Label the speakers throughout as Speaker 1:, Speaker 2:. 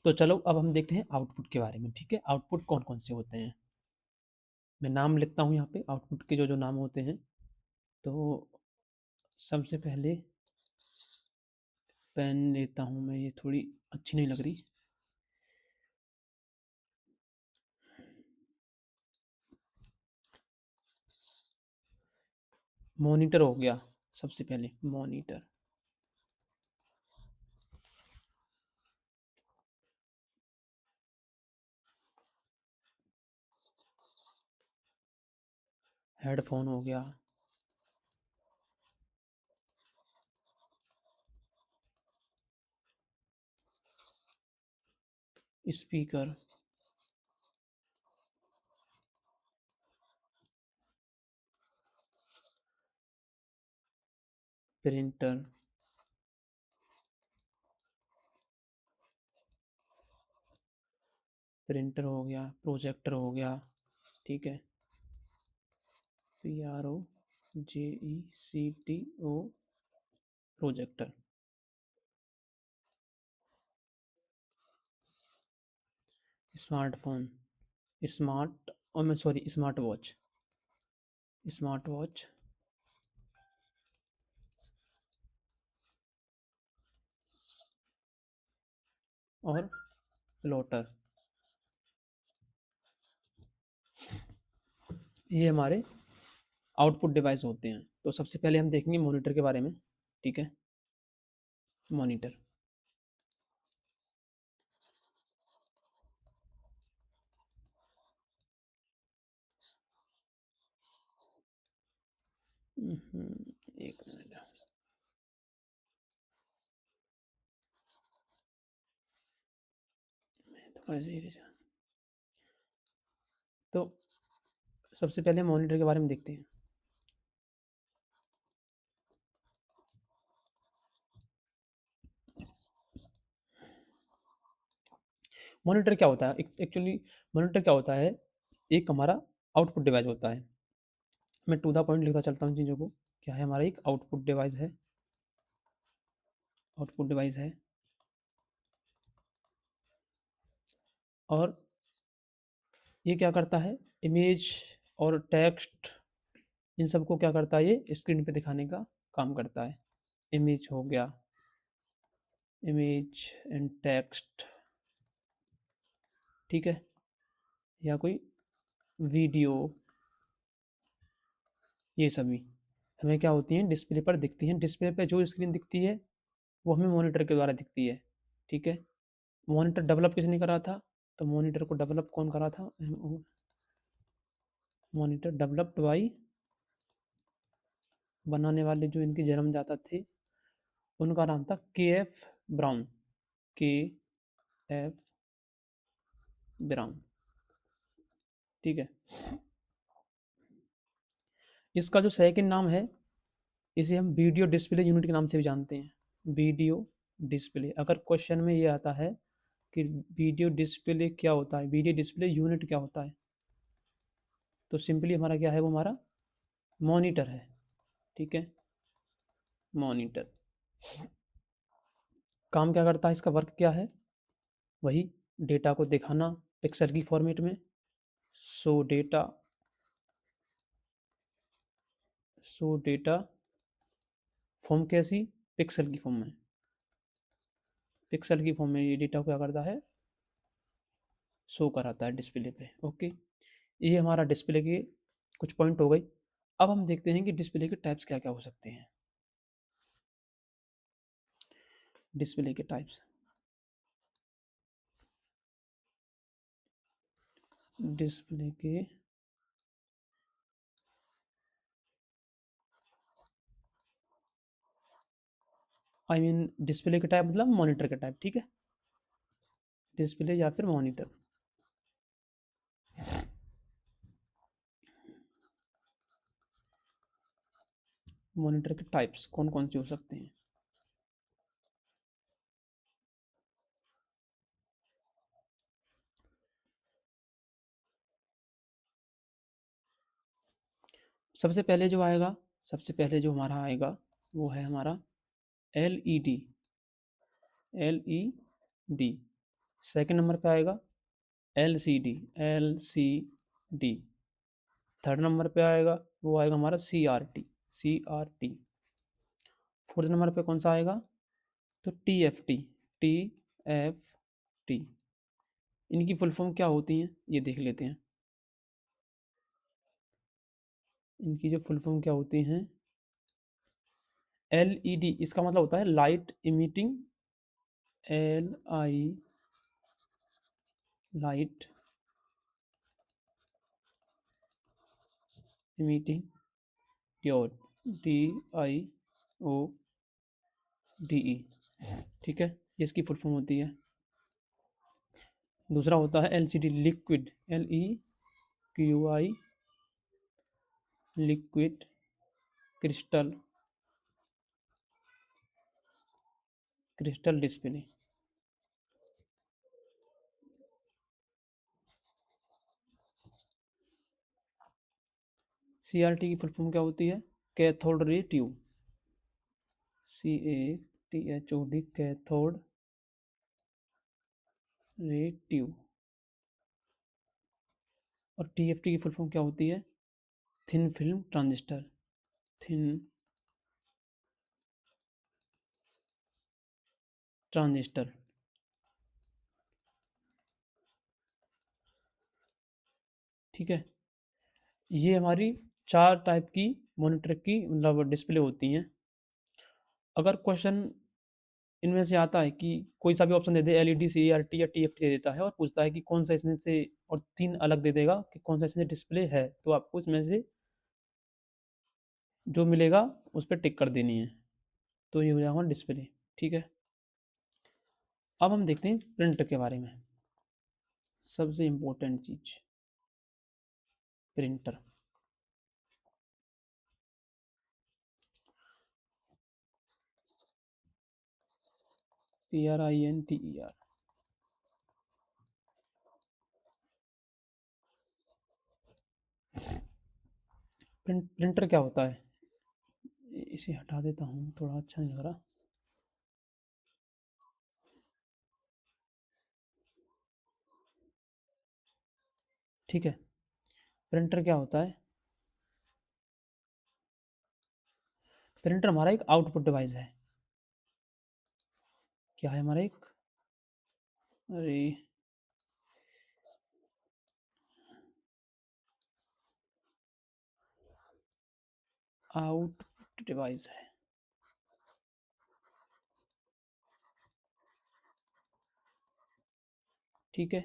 Speaker 1: तो चलो अब हम देखते हैं आउटपुट के बारे में, ठीक है। आउटपुट कौन कौन से होते हैं, मैं नाम लिखता हूँ यहाँ पे आउटपुट के जो जो नाम होते हैं। तो सबसे पहले पेन लेता हूँ मैं, ये थोड़ी अच्छी नहीं लग रही। मॉनिटर हो गया सबसे पहले, मॉनिटर। हेडफोन हो गया। स्पीकर। प्रिंटर। प्रिंटर हो गया, प्रोजेक्टर हो गया, ठीक है। PROJECTO, projector. स्मार्टफोन, स्मार्ट और मैं sorry smart watch, smart watch. और प्लॉटर। ये हमारे आउटपुट डिवाइस होते हैं। तो सबसे पहले हम देखेंगे मॉनिटर के बारे में, ठीक है। मॉनिटर। एक मिनट। तो सबसे पहले मॉनिटर के बारे में देखते हैं। मॉनिटर क्या होता है एक्चुअली, मॉनिटर क्या होता है, एक हमारा आउटपुट डिवाइस होता है। मैं टू द पॉइंट लिखता चलता हूँ चीज़ों को। क्या है हमारा, एक आउटपुट डिवाइस है, आउटपुट डिवाइस है। और ये क्या करता है, इमेज और टेक्स्ट, इन सबको क्या करता है, ये स्क्रीन पे दिखाने का काम करता है। इमेज हो गया, इमेज एंड टेक्स्ट, ठीक है। या कोई वीडियो, ये सभी हमें क्या होती हैं, डिस्प्ले पर दिखती हैं। डिस्प्ले पे जो स्क्रीन दिखती है वो हमें मॉनिटर के द्वारा दिखती है, ठीक है। मॉनिटर डेवलप किसने करा था, तो मॉनिटर को डेवलप कौन करा था, मॉनिटर डेवलप्ड बाई, बनाने वाले जो इनके जन्मदाता थे उनका नाम था KF ब्राउन, KF ब्राउन, ठीक है। इसका जो सेकंड नाम है, इसे हम वीडियो डिस्प्ले यूनिट के नाम से भी जानते हैं। वीडियो डिस्प्ले, अगर क्वेश्चन में ये आता है कि वीडियो डिस्प्ले क्या होता है, वीडियो डिस्प्ले यूनिट क्या होता है, तो सिंपली हमारा क्या है, वो हमारा मॉनिटर है, ठीक है। मॉनिटर काम क्या करता है, इसका वर्क क्या है, वही डेटा को दिखाना पिक्सल की फॉर्मेट में। सो डेटा, सो डेटा फॉर्म कैसी, पिक्सल की फॉर्म में, पिक्सल की फॉर्म में ये डेटा को क्या करता है, शो कराता है डिस्प्ले पे, ओके। ये हमारा डिस्प्ले के कुछ पॉइंट हो गए। अब हम देखते हैं कि डिस्प्ले के टाइप्स क्या क्या हो सकते हैं। डिस्प्ले के टाइप्स, डिस्प्ले के डिस्प्ले के टाइप मतलब मॉनिटर के टाइप, ठीक है। डिस्प्ले या फिर मॉनिटर, मॉनिटर के टाइप्स कौन कौन से हो सकते हैं। सबसे पहले जो आएगा, सबसे पहले जो हमारा आएगा वो है हमारा LED, LED सेकंड नंबर पे आएगा LCD, LCD। थर्ड नंबर पे आएगा, वो आएगा हमारा CRT, CRT। फोर्थ नंबर पे कौन सा आएगा, तो TFT, TFT। इनकी फुल फॉर्म क्या होती हैं ये देख लेते हैं। इनकी जो फुल फॉर्म क्या होती हैं, LED इसका मतलब होता है light emitting, LI, light emitting diode, DIODE। ठीक है, ये इसकी फुल फॉर्म होती है। दूसरा होता है LCD, liquid, LEQI, liquid crystal, crystal display. CRT की फुल फॉर्म क्या होती है, cathode ray tube, CATHOD, cathode ray tube. और TFT की फुल फॉर्म क्या होती है, thin film transistor, thin transistor. ठीक है, ये हमारी 4 टाइप की मॉनिटर की मतलब डिस्प्ले होती हैं। अगर क्वेश्चन इनमें से आता है कि कोई सा भी ऑप्शन दे दे, LED, CRT या TFT दे देता है और पूछता है कि कौन सा इसमें से, और 3 अलग दे देगा कि कौन सा इसमें डिस्प्ले है, तो आपको इसमें से जो मिलेगा उस पर टिक कर देनी है, तो ये हो जाएगा डिस्प्ले। ठीक है, अब हम देखते हैं प्रिंटर के बारे में। सबसे इम्पोर्टेंट चीज, प्रिंटर। PRINTER। प्रिंटर क्या होता है, इसे हटा देता हूँ, थोड़ा अच्छा नहीं लग रहा। ठीक है, प्रिंटर क्या होता है, प्रिंटर हमारा एक आउटपुट डिवाइस है। क्या है हमारा एक, अरे आउटपुट डिवाइस है। ठीक है,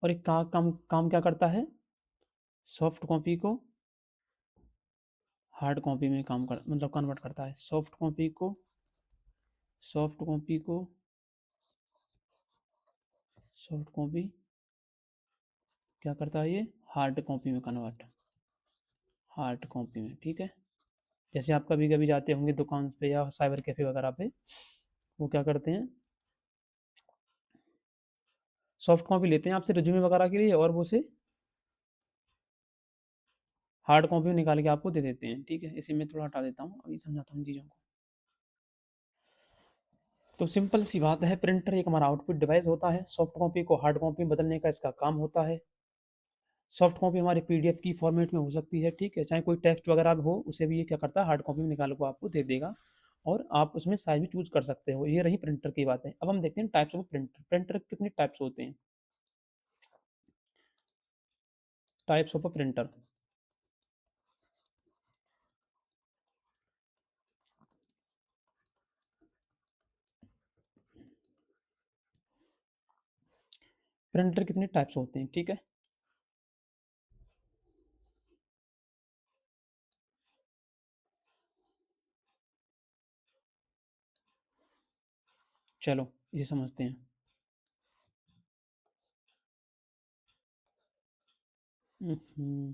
Speaker 1: और एक काम क्या करता है, सॉफ्ट कॉपी को हार्ड कॉपी में काम कर मतलब कन्वर्ट करता है, सॉफ्ट कॉपी को सॉफ्ट कॉपी क्या करता है, ये हार्ड कॉपी में कन्वर्ट, हार्ड कॉपी में। ठीक है, जैसे आप कभी कभी जाते होंगे दुकान पे या साइबर कैफे वगैरह पे, वो क्या करते हैं, सॉफ्ट कॉपी लेते हैं आपसे रिज्यूमे वगैरह के लिए, और वो उसे हार्ड कॉपी में निकाल के आपको दे देते हैं। ठीक है, इसे मैं थोड़ा हटा देता हूँ, अभी समझाता हूँ चीज़ों को। तो सिंपल सी बात है, प्रिंटर एक हमारा आउटपुट डिवाइस होता है, सॉफ्ट कॉपी को हार्ड कॉपी में बदलने का इसका काम होता है। सॉफ्ट कॉपी हमारी PDF की फॉर्मेट में हो सकती है। ठीक है, चाहे कोई टेक्स्ट वगैरह भी हो, उसे भी ये क्या करता है, हार्ड कॉपी में निकाल को आपको दे देगा, और आप उसमें साइज भी चूज कर सकते हो। ये रही प्रिंटर की बात है। अब हम देखते हैं टाइप्स ऑफ प्रिंटर, प्रिंटर कितने टाइप्स होते हैं, टाइप्स ऑफ प्रिंटर। प्रिंटर कितने टाइप्स होते हैं, ठीक है। चलो इसे समझते हैं। हम्म,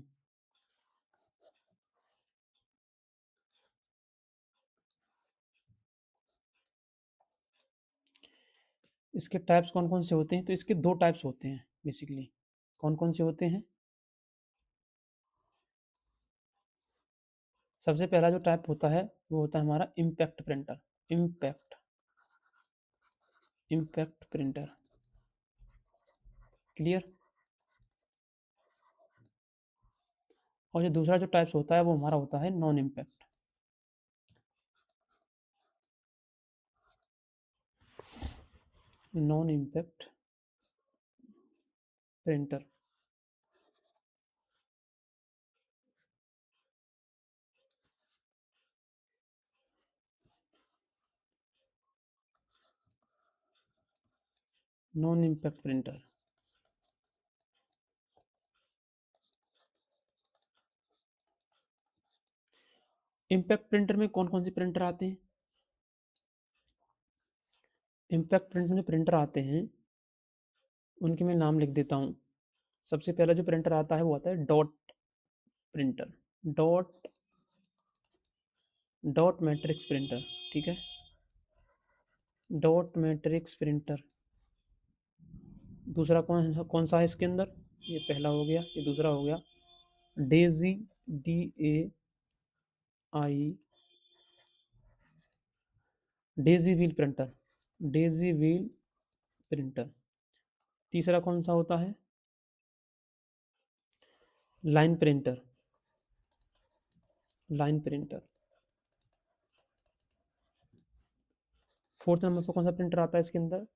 Speaker 1: इसके टाइप्स कौन कौन से होते हैं, तो इसके 2 टाइप्स होते हैं बेसिकली। कौन कौन से होते हैं, सबसे पहला जो टाइप होता है वो होता है हमारा impact printer, impact impact printer. Clear. और जो दूसरा जो टाइप्स होता है वो हमारा होता है non impact. Non impact printer. Non impact printer. Impact printer में कौन कौन से प्रिंटर आते हैं? इम्पैक्ट प्रिंटर में प्रिंटर आते हैं, उनके मैं नाम लिख देता हूँ। सबसे पहला जो प्रिंटर आता है वो आता है dot printer. Dot dot matrix printer. ठीक है, डॉट मैट्रिक्स प्रिंटर। दूसरा कौन सा है इसके अंदर? ये पहला हो गया, ये दूसरा हो गया Daisy, DAI, Daisy wheel printer. Daisy wheel printer. तीसरा कौन सा होता है? Line printer. Line printer. Fourth number पर कौन सा प्रिंटर आता है इसके अंदर?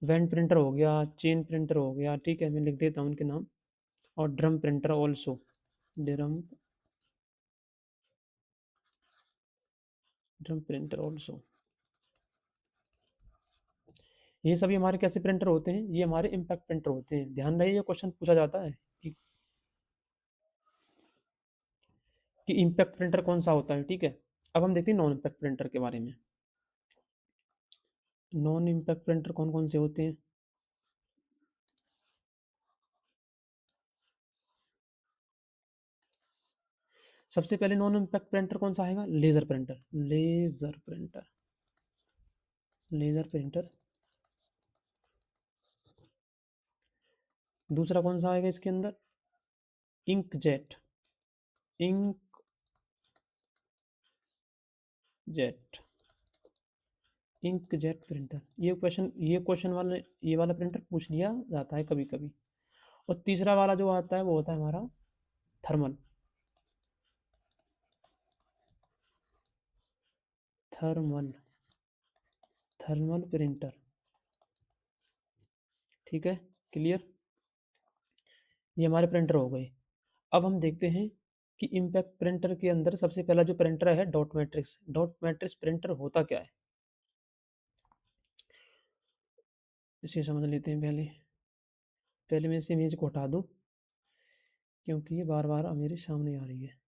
Speaker 1: वैन प्रिंटर हो गया, चेन प्रिंटर हो गया। ठीक है, मैं लिख देता हूँ उनके नाम। और drum printer also. Drum drum printer also. ये सभी हमारे कैसे प्रिंटर होते हैं? ये हमारे इम्पैक्ट प्रिंटर होते हैं। ध्यान रहे, ये क्वेश्चन पूछा जाता है कि इम्पैक्ट प्रिंटर कौन सा होता है। ठीक है, अब हम देखते हैं नॉन इम्पैक्ट प्रिंटर के बारे में। नॉन इम्पैक्ट प्रिंटर कौन कौन से होते हैं? सबसे पहले नॉन इम्पैक्ट प्रिंटर कौन सा आएगा? Laser printer. Laser printer. Laser printer. दूसरा कौन सा आएगा इसके अंदर? Ink jet. Ink jet. Ink jet printer. ये क्वेश्चन वाले, ये वाला प्रिंटर पूछ लिया जाता है कभी कभी। और तीसरा वाला जो आता है वो होता है हमारा थर्मल। थर्मल। Thermal printer. ठीक है, क्लियर। ये हमारे प्रिंटर हो गए। अब हम देखते हैं कि इम्पैक्ट प्रिंटर के अंदर सबसे पहला जो प्रिंटर है dot matrix. Dot matrix printer होता क्या है, इसे समझ लेते हैं। पहले पहले मैं इस इमेज को हटा दूं, क्योंकि ये बार बार मेरे सामने आ रही है।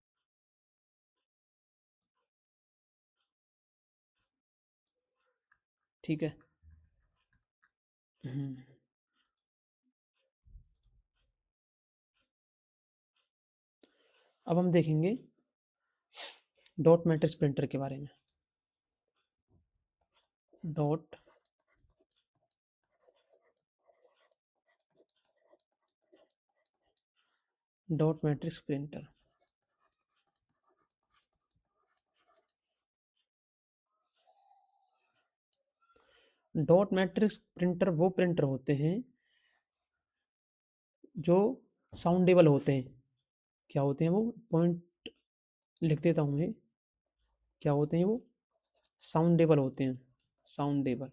Speaker 1: ठीक है। हम्म, अब हम देखेंगे डॉट मैट्रिक्स प्रिंटर के बारे में। Dot dot matrix printer. Dot matrix printer वो प्रिंटर होते हैं जो साउंडेबल होते हैं। क्या होते हैं वो? पॉइंट लिख देता हूँ मैं। क्या होते हैं वो? साउंडेबल होते हैं। साउंडेबल।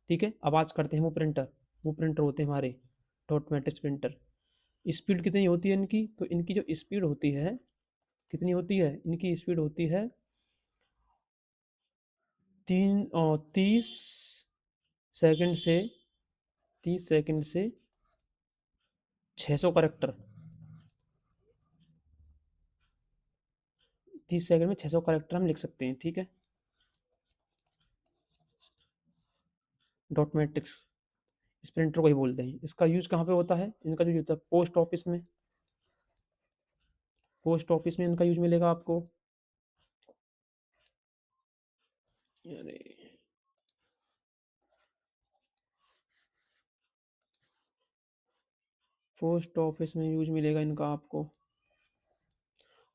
Speaker 1: ठीक है, आवाज़ करते हैं वो प्रिंटर। वो प्रिंटर होते हैं हमारे डॉट मैट्रिक्स प्रिंटर। स्पीड कितनी होती है इनकी? तो इनकी जो स्पीड होती है, कितनी होती है? इनकी स्पीड होती है 30 सेकंड से 30 सेकंड से 600 करेक्टर। 30 सेकंड में 600 करेक्टर हम लिख सकते हैं। ठीक है, डॉट मैट्रिक्स इस प्रिंटर को ही बोलते हैं। इसका यूज कहाँ पे होता है? इनका यूज होता है पोस्ट ऑफिस में। पोस्ट ऑफिस में इनका यूज मिलेगा आपको। अरे, पोस्ट ऑफिस में यूज मिलेगा इनका आपको।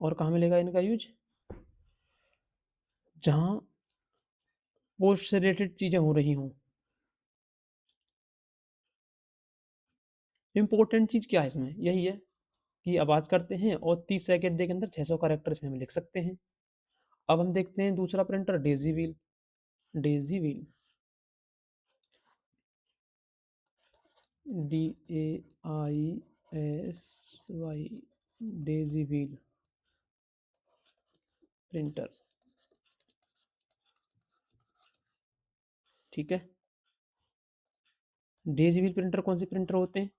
Speaker 1: और कहाँ मिलेगा इनका यूज? जहाँ पोस्ट से रिलेटेड चीज़ें हो रही हों। इम्पोर्टेंट चीज़ क्या है इसमें? यही है कि आवाज़ करते हैं और 30 सेकंड के अंदर 600 कैरेक्टर इसमें हम लिख सकते हैं। अब हम देखते हैं दूसरा printer daisy wheel. Daisy wheel, DAISY, daisy wheel printer. ठीक है। डेज़ी व्हील प्रिंटर कौन से प्रिंटर होते हैं?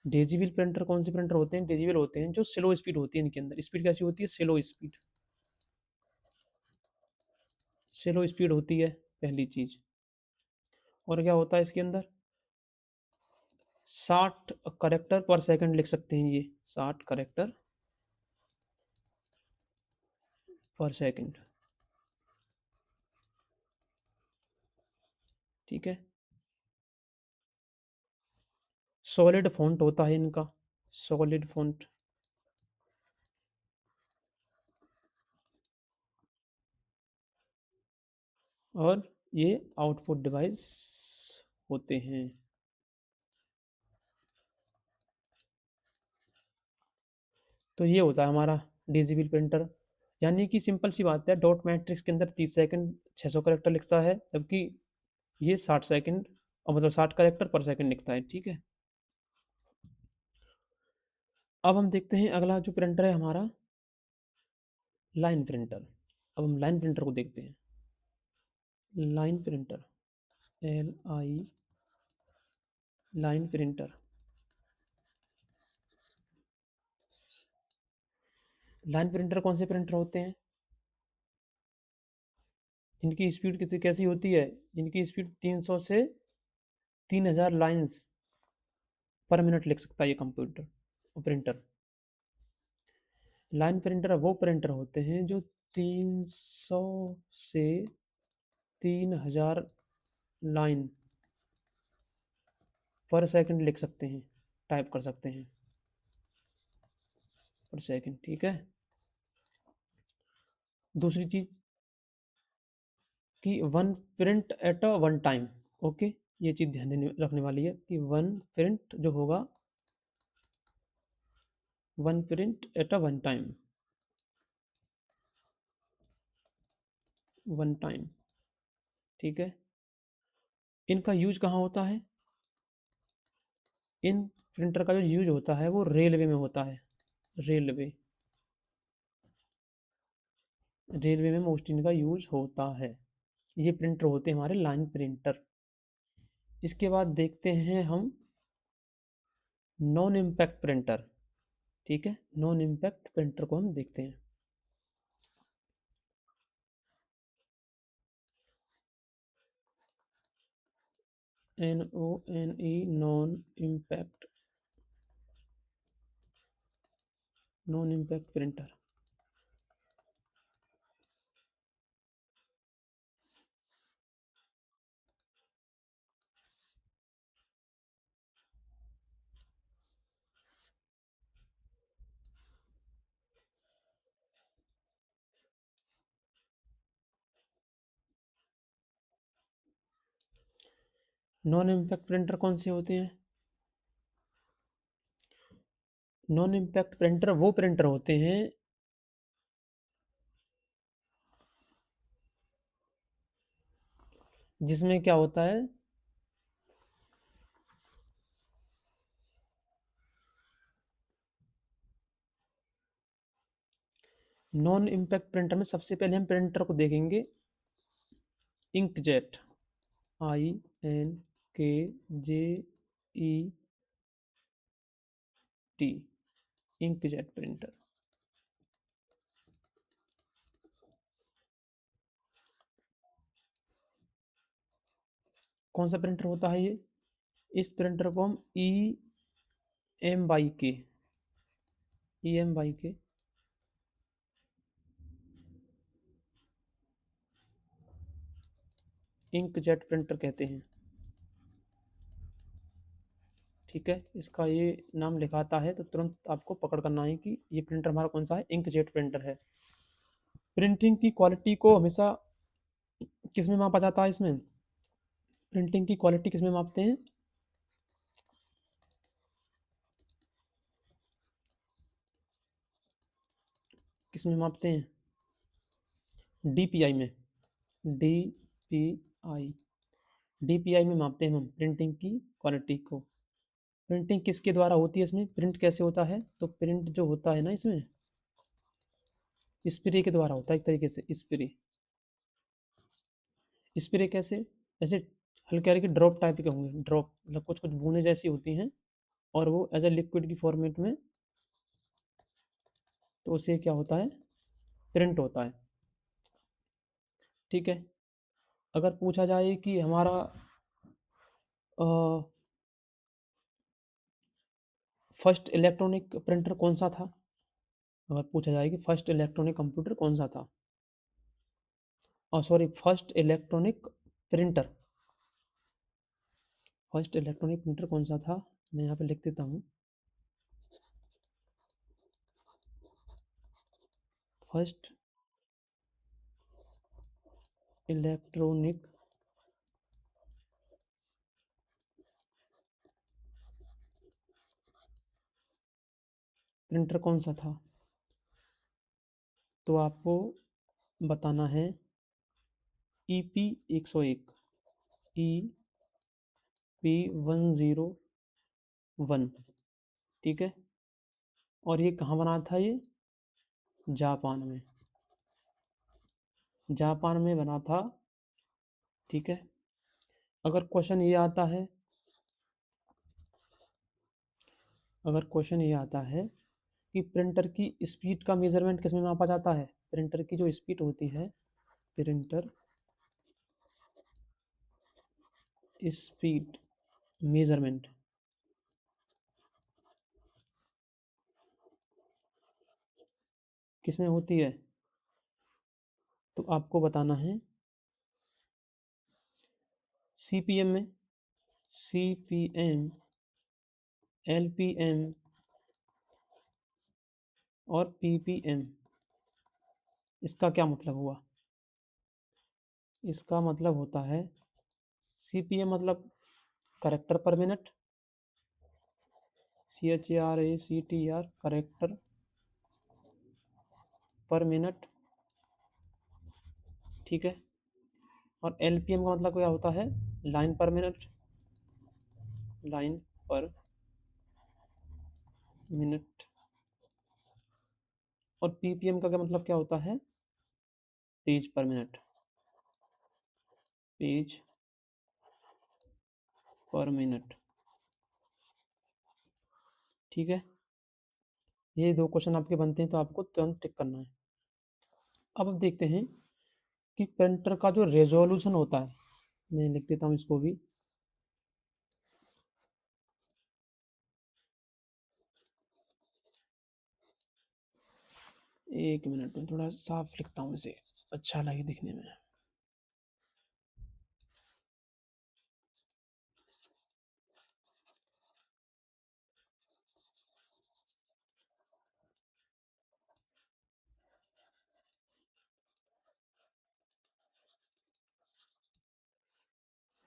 Speaker 1: डेज़ी व्हील प्रिंटर कौन से प्रिंटर होते हैं? डेज़ी व्हील होते हैं जो स्लो स्पीड होती है, इनके अंदर स्पीड कैसी होती है? Slow speed. स्लो स्पीड होती है पहली चीज़। और क्या होता है इसके अंदर? 60 करेक्टर पर सेकंड लिख सकते हैं ये, 60 करेक्टर पर सेकंड। ठीक है। सॉलिड फॉन्ट होता है इनका, सॉलिड फॉन्ट। और ये आउटपुट डिवाइस होते हैं। तो ये होता है हमारा डिजिबल प्रिंटर। यानी कि सिंपल सी बात है, डॉट मैट्रिक्स के अंदर 30 सेकंड 600 करेक्टर लिखता है, जबकि ये 60 सेकंड और मतलब 60 करेक्टर पर सेकंड लिखता है। ठीक है। अब हम देखते हैं अगला जो प्रिंटर है हमारा, लाइन प्रिंटर। अब हम लाइन प्रिंटर को देखते हैं। Line printer, LI, line printer. Line printer कौन से प्रिंटर होते हैं? जिनकी स्पीड कितनी कैसी होती है? जिनकी स्पीड 300 से 3000 लाइन्स पर मिनट लिख सकता है ये कंप्यूटर प्रिंटर। लाइन प्रिंटर वो प्रिंटर होते हैं जो 300 से 3000 लाइन पर सेकंड लिख सकते हैं, टाइप कर सकते हैं पर सेकंड। ठीक है। दूसरी चीज कि one print at a one time. Okay, ये चीज ध्यान रखने वाली है कि वन प्रिंट जो होगा, one print at a one time, one time. ठीक है। इनका यूज कहाँ होता है? इन प्रिंटर का जो यूज होता है वो रेलवे में होता है। रेलवे, रेलवे में मोस्ट इनका यूज होता है। ये प्रिंटर होते हैं हमारे लाइन प्रिंटर। इसके बाद देखते हैं हम नॉन इम्पैक्ट प्रिंटर। ठीक है, नॉन इम्पैक्ट प्रिंटर को हम देखते हैं। NONE, non impact, non impact printer. Non impact printer कौन से होते हैं? नॉन इम्पैक्ट प्रिंटर वो प्रिंटर होते हैं जिसमें क्या होता है, नॉन इम्पैक्ट प्रिंटर में सबसे पहले हम प्रिंटर को देखेंगे इंकजेट, INKJET, इंकजेट प्रिंटर। कौन सा प्रिंटर होता है ये? इस प्रिंटर को हम EMYK इंकजेट प्रिंटर कहते हैं। ठीक है, इसका ये नाम लिखाता है तो तुरंत आपको पकड़ करना है कि ये प्रिंटर हमारा कौन सा है, इंकजेट प्रिंटर है। प्रिंटिंग की क्वालिटी को हमेशा किस में मापा जाता है इसमें? प्रिंटिंग की क्वालिटी किस में मापते हैं? किस में मापते हैं? डीपीआई में। डीपीआई डीपीआई में मापते हैं हम प्रिंटिंग की क्वालिटी को। प्रिंटिंग किसके द्वारा होती है इसमें? प्रिंट कैसे होता है? तो प्रिंट जो होता है ना इसमें, स्प्रे के द्वारा होता है, एक तरीके से स्प्रे। स्प्रे कैसे? ऐसे हल्के हल्के ड्रॉप टाइप के होंगे, ड्रॉप मतलब कुछ कुछ बूंदें जैसी होती हैं, और वो एज ए लिक्विड की फॉर्मेट में, तो उसे क्या होता है? प्रिंट होता है। ठीक है। अगर पूछा जाए कि हमारा फर्स्ट इलेक्ट्रॉनिक प्रिंटर कौन सा था, अगर पूछा जाए कि फर्स्ट इलेक्ट्रॉनिक कंप्यूटर कौन सा था, और sorry first electronic printer, first electronic printer कौन सा था, मैं यहाँ पे लिख देता हूँ। फर्स्ट इलेक्ट्रॉनिक प्रिंटर कौन सा था, तो आपको बताना है EP101, EP101। ठीक है। और ये कहाँ बना था? ये जापान में, जापान में बना था। ठीक है। अगर क्वेश्चन ये आता है, अगर क्वेश्चन ये आता है कि प्रिंटर की स्पीड का मेजरमेंट किस में मापा जाता है, प्रिंटर की जो स्पीड होती है, प्रिंटर स्पीड मेजरमेंट किस में होती है, तो आपको बताना है CPM में, CPM, LPM और PPM। इसका क्या मतलब हुआ? इसका मतलब होता है CPM मतलब करेक्टर पर मिनट, CHARACTR करेक्टर पर मिनट। ठीक है। और LPM का मतलब क्या होता है? लाइन पर मिनट, लाइन पर मिनट। और PPM का क्या मतलब क्या होता है? पेज पर मिनट, पेज पर मिनट। ठीक है। ये दो क्वेश्चन आपके बनते हैं, तो आपको तुरंत टिक करना है। अब देखते हैं कि प्रिंटर का जो रेजोल्यूशन होता है, मैं लिख देता हूँ इसको भी। एक मिनट में थोड़ा साफ लिखता हूँ इसे, अच्छा लगे दिखने में।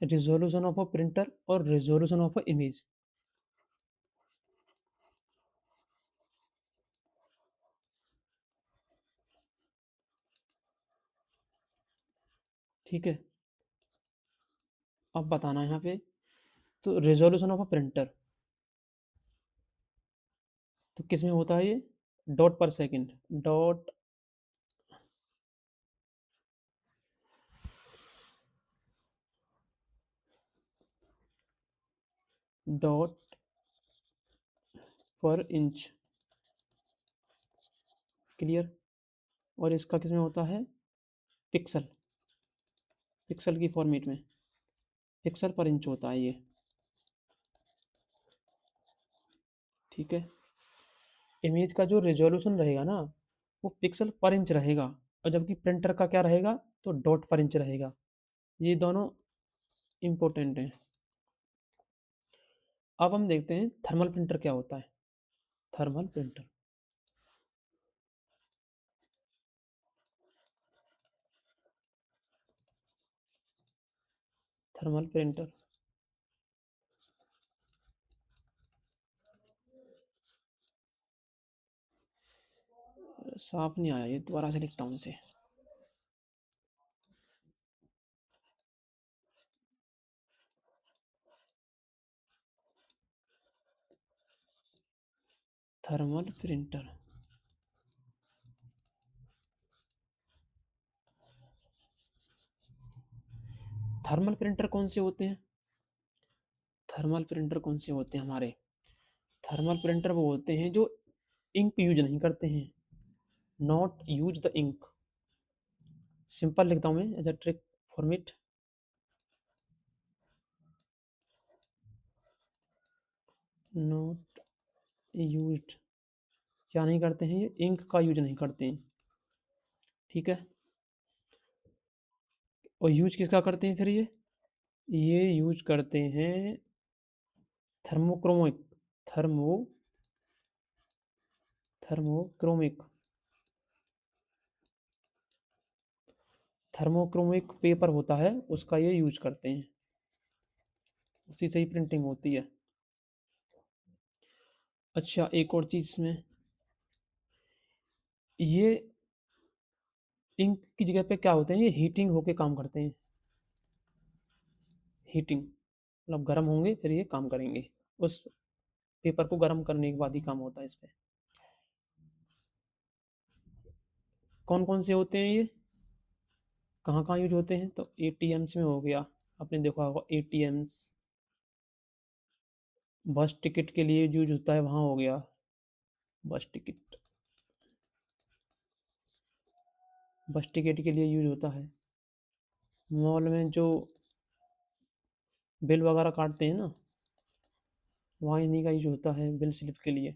Speaker 1: रिजोल्यूशन ऑफ अ प्रिंटर और रिजोल्यूशन ऑफ अ इमेज। ठीक है। अब बताना है यहाँ पे, तो रिजोल्यूशन ऑफ अ प्रिंटर तो किस में होता है? ये डॉट पर सेकंड, डॉट डॉट पर इंच। क्लियर। और इसका किस में होता है? पिक्सल, पिक्सल की फॉर्मेट में, पिक्सल पर इंच होता है ये। ठीक है। इमेज का जो रेजोल्यूशन रहेगा ना, वो पिक्सल पर इंच रहेगा, और जबकि प्रिंटर का क्या रहेगा? तो डॉट पर इंच रहेगा। ये दोनों इंपॉर्टेंट हैं। अब हम देखते हैं थर्मल प्रिंटर क्या होता है। Thermal printer, thermal printer. साफ नहीं आया ये, दोबारा से लिखता हूँ इसे। Thermal printer. थर्मल प्रिंटर कौन से होते हैं? थर्मल प्रिंटर कौन से होते हैं हमारे? थर्मल प्रिंटर वो होते हैं जो इंक यूज नहीं करते हैं। Not use the ink. Simple लिखता हूँ मैं as a trick format. Not used, क्या नहीं करते हैं ये? इंक का यूज नहीं करते हैं। ठीक है। और यूज किसका करते हैं फिर ये यूज करते हैं thermochromic. Thermo thermochromic thermochromic paper होता है, उसका ये यूज करते हैं, उसी से ही प्रिंटिंग होती है। अच्छा, एक और चीज़ इसमें, ये इंक की जगह पे क्या होते हैं, ये हीटिंग होके काम करते हैं। हीटिंग मतलब गर्म होंगे फिर ये काम करेंगे। उस पेपर को गर्म करने के बाद ही काम होता है इस पे। कौन कौन से होते हैं ये, कहाँ कहाँ यूज होते हैं? तो एटीएम्स में हो गया, आपने देखा होगा एटीएम्स। बस टिकट के लिए यूज होता है, वहाँ हो गया बस टिकट। बस टिकट के लिए यूज होता है। मॉल में जो बिल वगैरह काटते हैं ना, वहाँ इन्हीं का यूज होता है बिल स्लिप के लिए।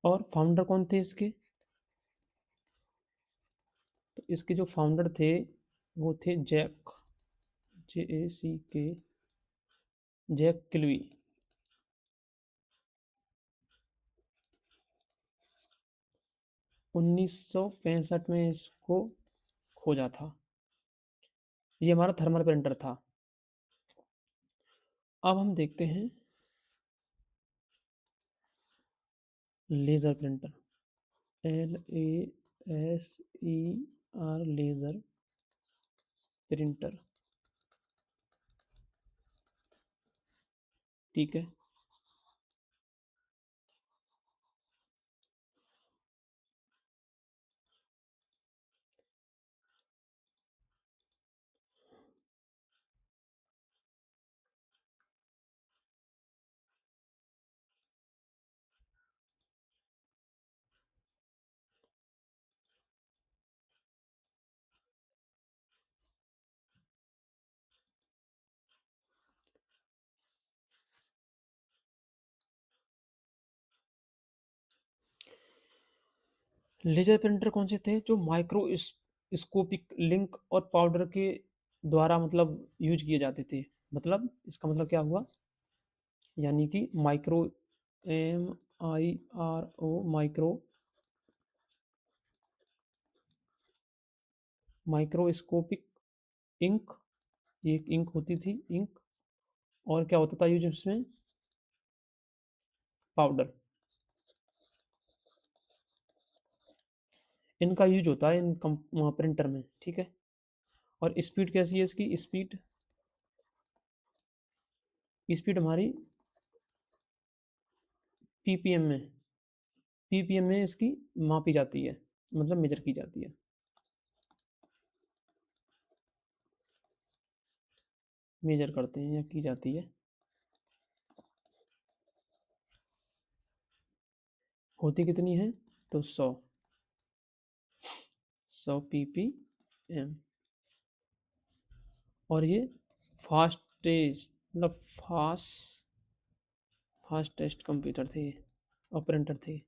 Speaker 1: और फाउंडर कौन थे इसके? तो इसके जो फाउंडर थे वो थे जैक, JACK, जैक किलवी। 1965 में इसको खोजा था। ये हमारा थर्मल प्रिंटर था। अब हम देखते हैं laser printer. LASER, laser printer. ठीक है। लेजर प्रिंटर कौन से थे? जो माइक्रोस्कोपिक लिंक और पाउडर के द्वारा मतलब यूज किए जाते थे। मतलब इसका मतलब क्या हुआ, यानी कि micro, MIRO, micro, microscopic ink, एक इंक होती थी इंक। और क्या होता था यूज इसमें? पाउडर। इनका यूज होता है इन प्रिंटर में। ठीक है। और स्पीड कैसी है इसकी? स्पीड, स्पीड हमारी PPM में, PPM में इसकी मापी जाती है, मतलब मेजर की जाती है। मेजर करते हैं या की जाती है। होती कितनी है? तो 100 PPM। और ये फास्टेस्ट, मतलब फास्टेस्ट कंप्यूटर थे ये, और प्रिंटर थे।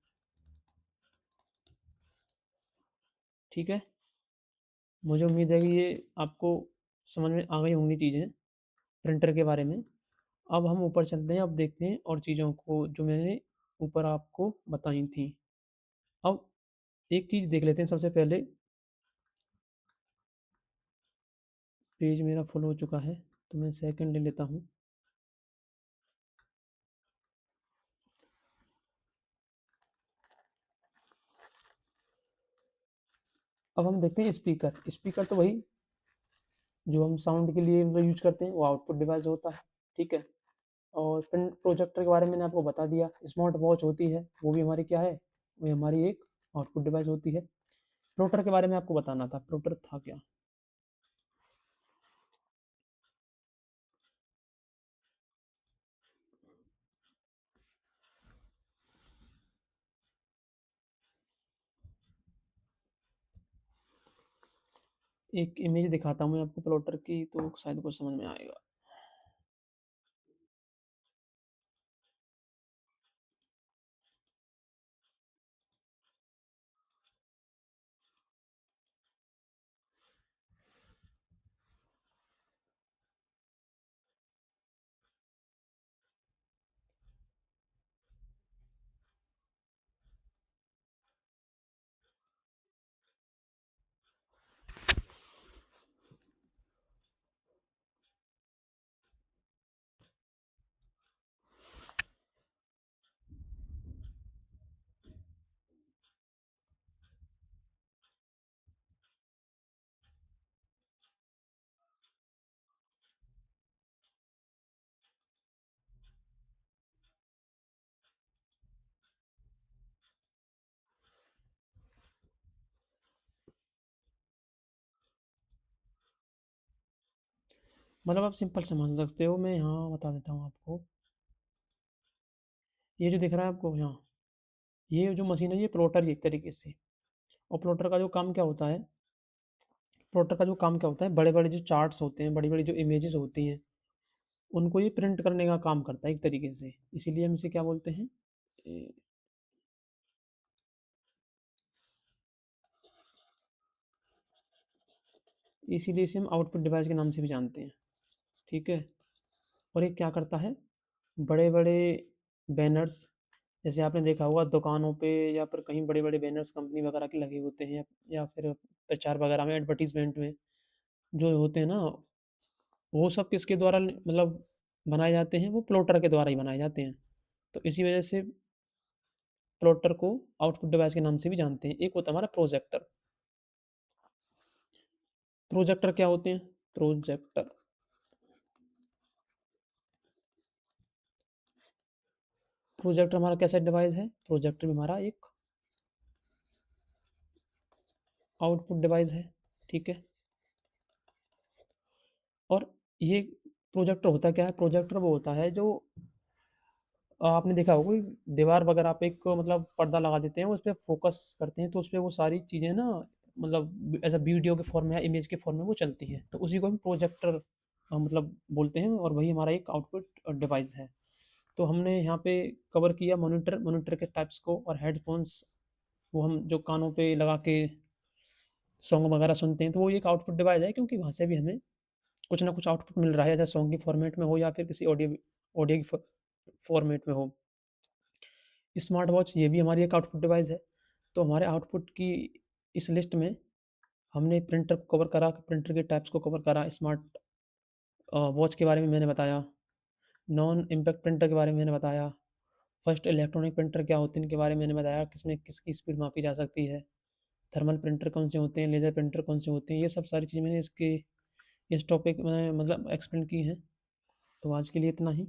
Speaker 1: ठीक है। मुझे उम्मीद है कि ये आपको समझ में आ गई होंगी चीज़ें प्रिंटर के बारे में। अब हम ऊपर चलते हैं, अब देखते हैं और चीज़ों को जो मैंने ऊपर आपको बताई थी। अब एक चीज़ देख लेते हैं सबसे पहले, पेज मेरा फुल हो चुका है, तो मैं सेकंड ले लेता हूँ। अब हम देखते हैं स्पीकर। स्पीकर तो वही जो हम साउंड के लिए मतलब यूज करते हैं, वो आउटपुट डिवाइस होता है, ठीक है। और प्रोजेक्टर के बारे में मैंने आपको बता दिया। स्मार्ट वॉच होती है, वो भी हमारी क्या है, वो हमारी एक आउटपुट डिवाइस होती है। प्लोटर के बारे में आपको बताना था, प्लोटर था क्या। एक इमेज दिखाता हूँ मैं आपको प्लॉटर की, तो शायद कुछ समझ में आएगा। मतलब आप सिंपल समझ सकते हो, मैं यहाँ बता देता हूँ आपको। ये जो दिख रहा है आपको यहाँ, ये जो मशीन है ये प्लॉटर ही एक तरीके से। और प्लॉटर का जो काम क्या होता है, प्लॉटर का जो काम क्या होता है, बड़े बड़े जो चार्ट्स होते हैं, बड़ी बड़ी जो इमेजेस होती हैं, उनको ये प्रिंट करने का काम करता है एक तरीके से। इसीलिए हम इसे क्या बोलते हैं, ए, इसीलिए इसे हम आउटपुट डिवाइस के नाम से भी जानते हैं, ठीक है। और ये क्या करता है, बड़े बड़े बैनर्स, जैसे आपने देखा होगा दुकानों पे या फिर कहीं बड़े बड़े बैनर्स कंपनी वगैरह के लगे होते हैं, या फिर प्रचार वगैरह में, एडवर्टीजमेंट में जो होते हैं ना, वो सब किसके द्वारा मतलब बनाए जाते हैं, वो प्लॉटर के द्वारा ही बनाए जाते हैं। तो इसी वजह से प्लॉटर को आउटपुट डिवाइस के नाम से भी जानते हैं। एक होता है हमारा प्रोजेक्टर। प्रोजेक्टर क्या होते हैं, प्रोजेक्टर, प्रोजेक्टर हमारा कैसा डिवाइस है, प्रोजेक्टर भी हमारा एक आउटपुट डिवाइस है, ठीक है। और ये प्रोजेक्टर होता क्या है, प्रोजेक्टर वो होता है जो आपने देखा होगा कि दीवार वगैरह पे एक मतलब पर्दा लगा देते हैं, उस पे फोकस करते हैं, तो उस पे वो सारी चीज़ें ना मतलब एज अ वीडियो के फॉर्म में या इमेज के फॉर्म में वो चलती है, तो उसी को हम प्रोजेक्टर मतलब बोलते हैं, और वही हमारा एक आउटपुट डिवाइस है। तो हमने यहाँ पे कवर किया मॉनिटर, मॉनिटर के टाइप्स को, और हेडफोन्स, वो हम जो कानों पे लगा के सॉन्ग वगैरह सुनते हैं, तो वो एक आउटपुट डिवाइस है, क्योंकि वहाँ से भी हमें कुछ ना कुछ आउटपुट मिल रहा है, चाहे सॉन्ग की फॉर्मेट में हो या फिर किसी ऑडियो ऑडियो की फॉर्मेट में हो। स्मार्ट वॉच ये भी हमारी एक आउटपुट डिवाइस है। तो हमारे आउटपुट की इस लिस्ट में हमने प्रिंटर को कवर करा, प्रिंटर के टाइप्स को कवर करा, स्मार्ट वॉच के बारे में मैंने बताया, नॉन इम्पैक्ट प्रिंटर के बारे में मैंने बताया, फर्स्ट इलेक्ट्रॉनिक प्रिंटर क्या होते हैं इनके बारे में मैंने बताया, किसमें किसकी स्पीड मापी जा सकती है, थर्मल प्रिंटर कौन से होते हैं, लेज़र प्रिंटर कौन से होते हैं, ये सब सारी चीज़ें मैंने इस टॉपिक में मतलब एक्सप्लेन की हैं। तो आज के लिए इतना ही।